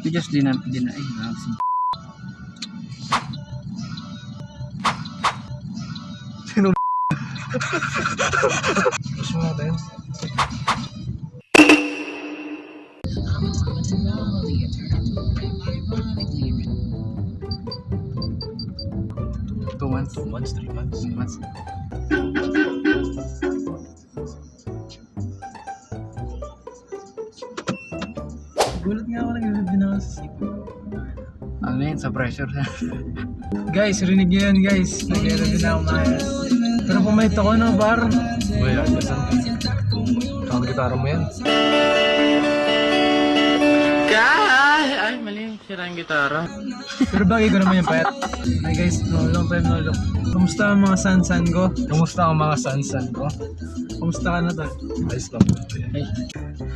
We just deny. Ay, nakakasing. Sino Push mo natin. Two months. 2 months, 3 months. 2 months. Gulat nga ako nag-ibig sa sipa. Ano yun, sa pressure. Guys, rinig nyo yan guys. Nag-ibig na ako maayos. Pero pumahit ako no, bar. Wala, kasan. Ang gitara mo yan. Ay, mali. Sira yung gitara. Pero bagay ko naman yung payat. Hi guys, no, long time no look. Kamusta ang mga sansan ko? Kamusta ang mga sansan ko? Kamusta ka na to? Ayos lang. Ay,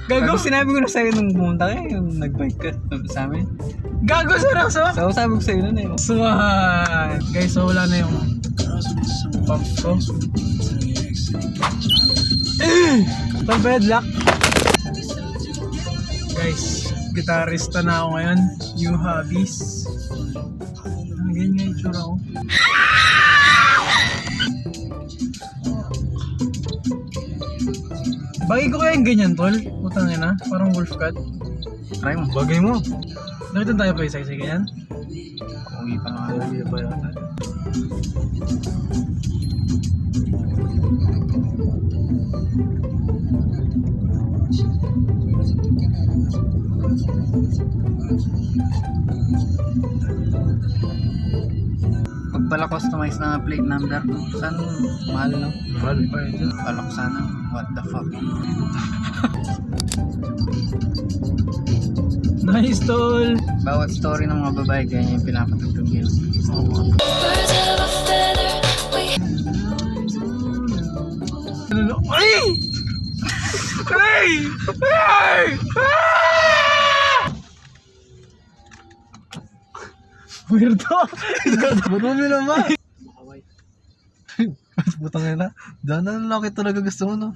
Gago, sinabi ko na sa'yo nung pumunta ka, yung nag-bike ka. sa amin? Gago, seryoso? So, sabi ko sa'yo nun eh. Swan! Guys, so wala na yung pump ko. Pag-bedlock. Guys, gitarista na ako ngayon. New hobbies. Ang ganyan yung itsura ko. Bagay ko kaya yung ganyan, tol? Putang ina, parang wolf cut. Try mo. Bagay mo. Nakita tayo pa isa-isa ganyan? Uwi pa nga. Uwi pa yata. Pag pala customize na plate number, saan mahal lang? Mahal pa yun. Kala ko sana. What the fuck? Nice, tol! Bawat story ng mga babae, ganyan yung pinapatugtog yun. Ano? Ay! Ay! Ay! Weirdo! Marami naman. Mas butang na. Dahil na laki talaga gusto mo, no?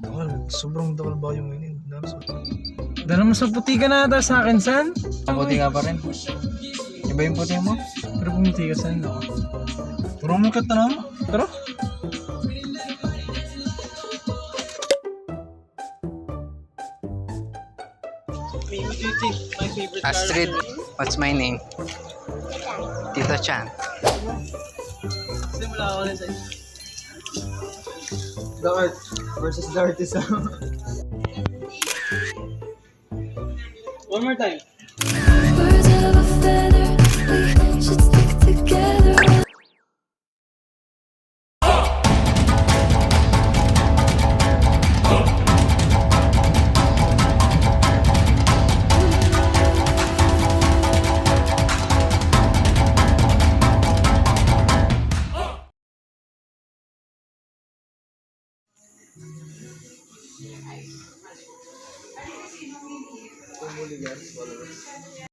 Dakal, sobrang dakal ba yung ini? Dala mo sa puti ka na ata sa akin, san? Puti ka pa rin. Iba yung puti mo? Pero pumiti ka, san? No? Puro mo ka tanong? Pero? Astrid, what's my name? Tito Chan. Simula ako na sa'yo. The art versus the artist. One more time. Birds of a feather